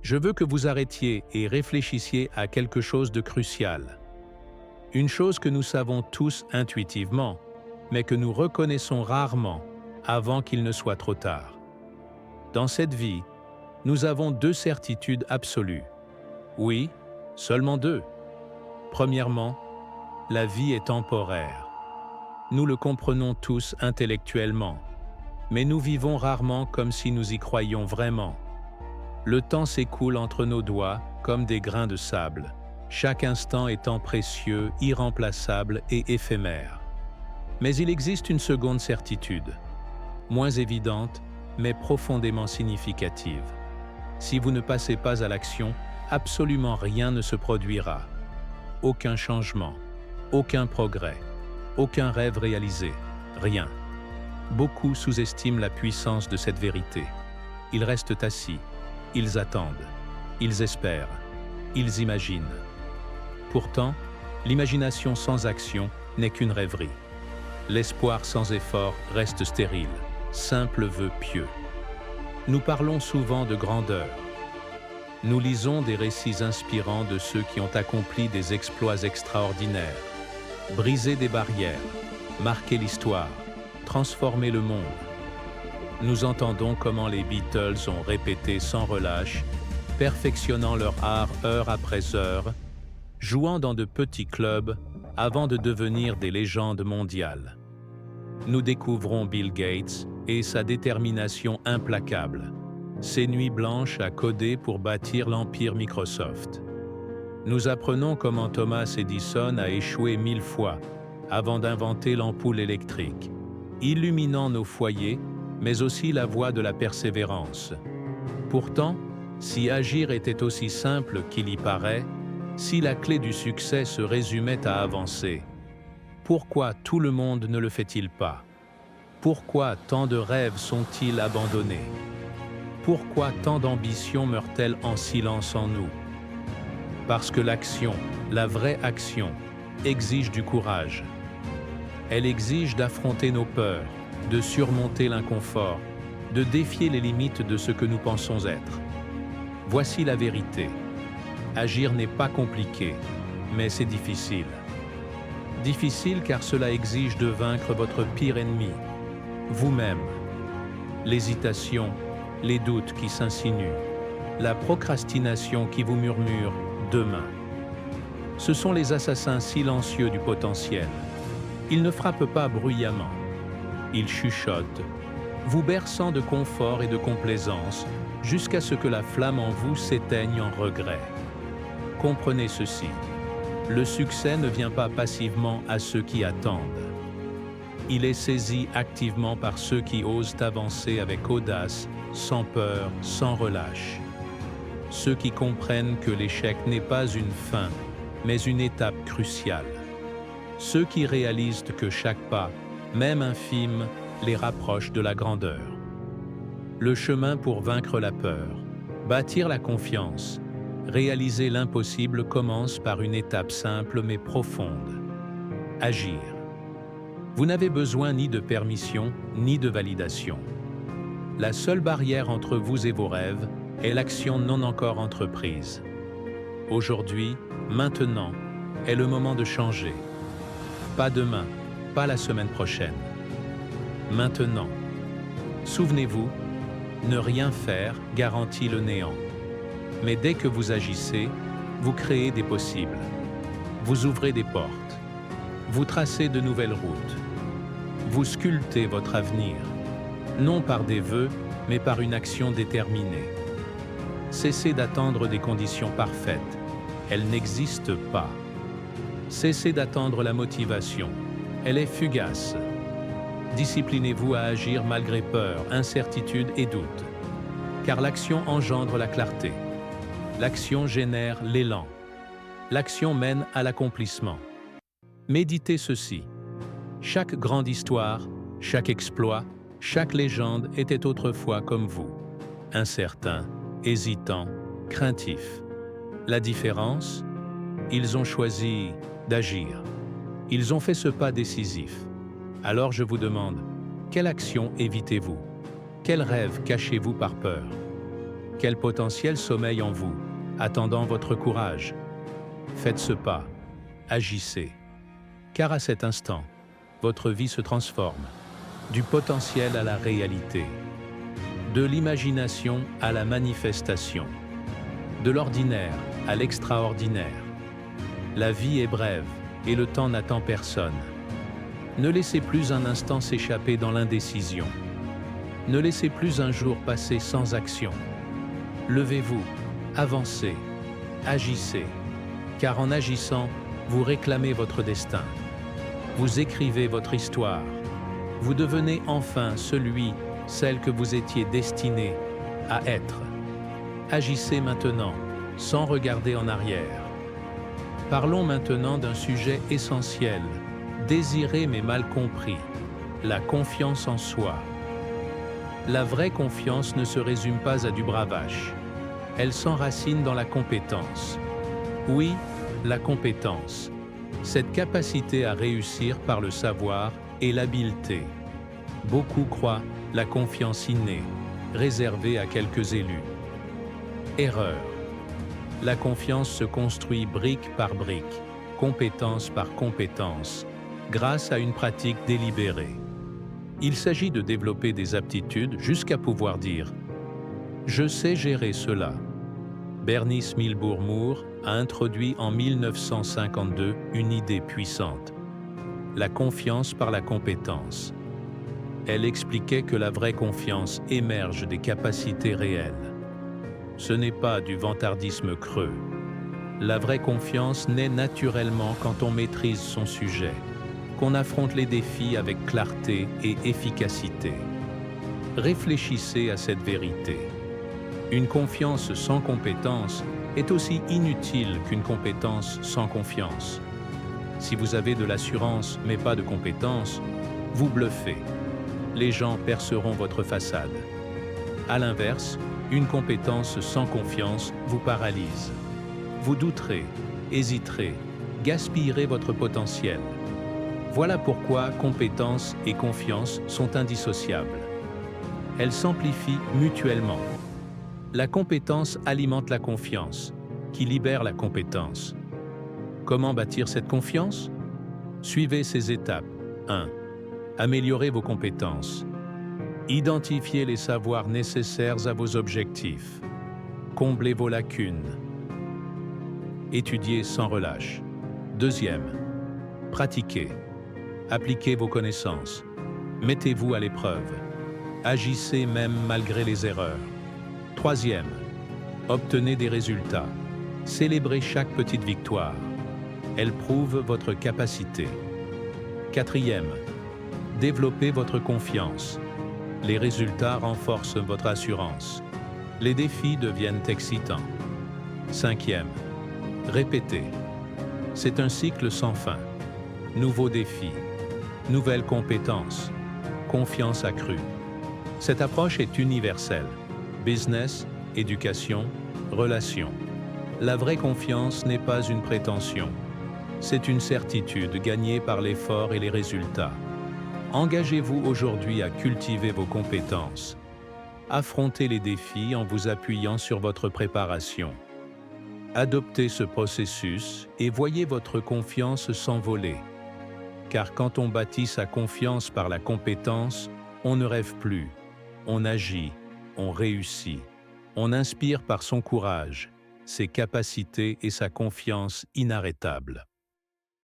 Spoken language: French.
Je veux que vous arrêtiez et réfléchissiez à quelque chose de crucial. Une chose que nous savons tous intuitivement, mais que nous reconnaissons rarement avant qu'il ne soit trop tard. Dans cette vie, nous avons deux certitudes absolues. Oui, seulement deux. Premièrement, la vie est temporaire. Nous le comprenons tous intellectuellement, mais nous vivons rarement comme si nous y croyions vraiment. Le temps s'écoule entre nos doigts comme des grains de sable, chaque instant étant précieux, irremplaçable et éphémère. Mais il existe une seconde certitude, moins évidente, mais profondément significative. Si vous ne passez pas à l'action, absolument rien ne se produira. Aucun changement, aucun progrès, aucun rêve réalisé, rien. Beaucoup sous-estiment la puissance de cette vérité. Ils restent assis, ils attendent, ils espèrent, ils imaginent. Pourtant, l'imagination sans action n'est qu'une rêverie. L'espoir sans effort reste stérile, simple vœu pieux. Nous parlons souvent de grandeur. Nous lisons des récits inspirants de ceux qui ont accompli des exploits extraordinaires, brisé des barrières, marqué l'histoire, transformé le monde. Nous entendons comment les Beatles ont répété sans relâche, perfectionnant leur art heure après heure, jouant dans de petits clubs avant de devenir des légendes mondiales. Nous découvrons Bill Gates et sa détermination implacable, ses nuits blanches à coder pour bâtir l'empire Microsoft. Nous apprenons comment Thomas Edison a échoué 1000 fois avant d'inventer l'ampoule électrique, illuminant nos foyers, mais aussi la voie de la persévérance. Pourtant, si agir était aussi simple qu'il y paraît, si la clé du succès se résumait à avancer, pourquoi tout le monde ne le fait-il pas? Pourquoi tant de rêves sont-ils abandonnés? Pourquoi tant d'ambitions meurent-elles en silence en nous? Parce que l'action, la vraie action, exige du courage. Elle exige d'affronter nos peurs, de surmonter l'inconfort, de défier les limites de ce que nous pensons être. Voici la vérité. Agir n'est pas compliqué, mais c'est difficile. Difficile car cela exige de vaincre votre pire ennemi, vous-même. L'hésitation, les doutes qui s'insinuent, la procrastination qui vous murmure « demain ». Ce sont les assassins silencieux du potentiel. Ils ne frappent pas bruyamment. Ils chuchotent, vous berçant de confort et de complaisance jusqu'à ce que la flamme en vous s'éteigne en regret. Comprenez ceci, le succès ne vient pas passivement à ceux qui attendent. Il est saisi activement par ceux qui osent avancer avec audace, sans peur, sans relâche. Ceux qui comprennent que l'échec n'est pas une fin, mais une étape cruciale. Ceux qui réalisent que chaque pas, même infime, les rapproche de la grandeur. Le chemin pour vaincre la peur, bâtir la confiance, réaliser l'impossible commence par une étape simple mais profonde. Agir. Vous n'avez besoin ni de permission, ni de validation. La seule barrière entre vous et vos rêves est l'action non encore entreprise. Aujourd'hui, maintenant, est le moment de changer. Pas demain, pas la semaine prochaine. Maintenant. Souvenez-vous, ne rien faire garantit le néant. Mais dès que vous agissez, vous créez des possibles. Vous ouvrez des portes. Vous tracez de nouvelles routes. Vous sculptez votre avenir, non par des vœux, mais par une action déterminée. Cessez d'attendre des conditions parfaites. Elles n'existent pas. Cessez d'attendre la motivation. Elle est fugace. Disciplinez-vous à agir malgré peur, incertitude et doute. Car l'action engendre la clarté. L'action génère l'élan. L'action mène à l'accomplissement. Méditez ceci. Chaque grande histoire, chaque exploit, chaque légende était autrefois comme vous. Incertain, hésitant, craintif. La différence? Ils ont choisi d'agir. Ils ont fait ce pas décisif. Alors je vous demande, quelle action évitez-vous? Quel rêve cachez-vous par peur? Quel potentiel sommeille en vous, attendant votre courage? Faites ce pas, agissez. Car à cet instant, votre vie se transforme, du potentiel à la réalité, de l'imagination à la manifestation, de l'ordinaire à l'extraordinaire. La vie est brève et le temps n'attend personne. Ne laissez plus un instant s'échapper dans l'indécision. Ne laissez plus un jour passer sans action. Levez-vous, avancez, agissez, car en agissant, vous réclamez votre destin. Vous écrivez votre histoire. Vous devenez enfin celui, celle que vous étiez destiné à être. Agissez maintenant, sans regarder en arrière. Parlons maintenant d'un sujet essentiel, désiré mais mal compris, la confiance en soi. La vraie confiance ne se résume pas à du bravage. Elle s'enracine dans la compétence. Oui, la compétence. Cette capacité à réussir par le savoir et l'habileté. Beaucoup croient la confiance innée, réservée à quelques élus. Erreur. La confiance se construit brique par brique, compétence par compétence, grâce à une pratique délibérée. Il s'agit de développer des aptitudes jusqu'à pouvoir dire « Je sais gérer cela ». Bernice Milbourg-Moore a introduit en 1952 une idée puissante, la confiance par la compétence. Elle expliquait que la vraie confiance émerge des capacités réelles. Ce n'est pas du vantardisme creux. La vraie confiance naît naturellement quand on maîtrise son sujet, qu'on affronte les défis avec clarté et efficacité. Réfléchissez à cette vérité. Une confiance sans compétence est aussi inutile qu'une compétence sans confiance. Si vous avez de l'assurance mais pas de compétence, vous bluffez. Les gens perceront votre façade. À l'inverse, une compétence sans confiance vous paralyse. Vous douterez, hésiterez, gaspillerez votre potentiel. Voilà pourquoi compétence et confiance sont indissociables. Elles s'amplifient mutuellement. La compétence alimente la confiance, qui libère la compétence. Comment bâtir cette confiance? Suivez ces étapes. 1. Améliorez vos compétences. Identifiez les savoirs nécessaires à vos objectifs. Comblez vos lacunes. Étudiez sans relâche. 2. Pratiquez. Appliquez vos connaissances. Mettez-vous à l'épreuve. Agissez même malgré les erreurs. 3. Obtenez des résultats. Célébrez chaque petite victoire. Elle prouve votre capacité. 4. Développez votre confiance. Les résultats renforcent votre assurance. Les défis deviennent excitants. 5. Répétez. C'est un cycle sans fin. Nouveaux défis, nouvelles compétences, confiance accrue. Cette approche est universelle. Business, éducation, relations. La vraie confiance n'est pas une prétention. C'est une certitude gagnée par l'effort et les résultats. Engagez-vous aujourd'hui à cultiver vos compétences. Affrontez les défis en vous appuyant sur votre préparation. Adoptez ce processus et voyez votre confiance s'envoler. Car quand on bâtit sa confiance par la compétence, on ne rêve plus, on agit, on réussit. On inspire par son courage, ses capacités et sa confiance inarrêtable.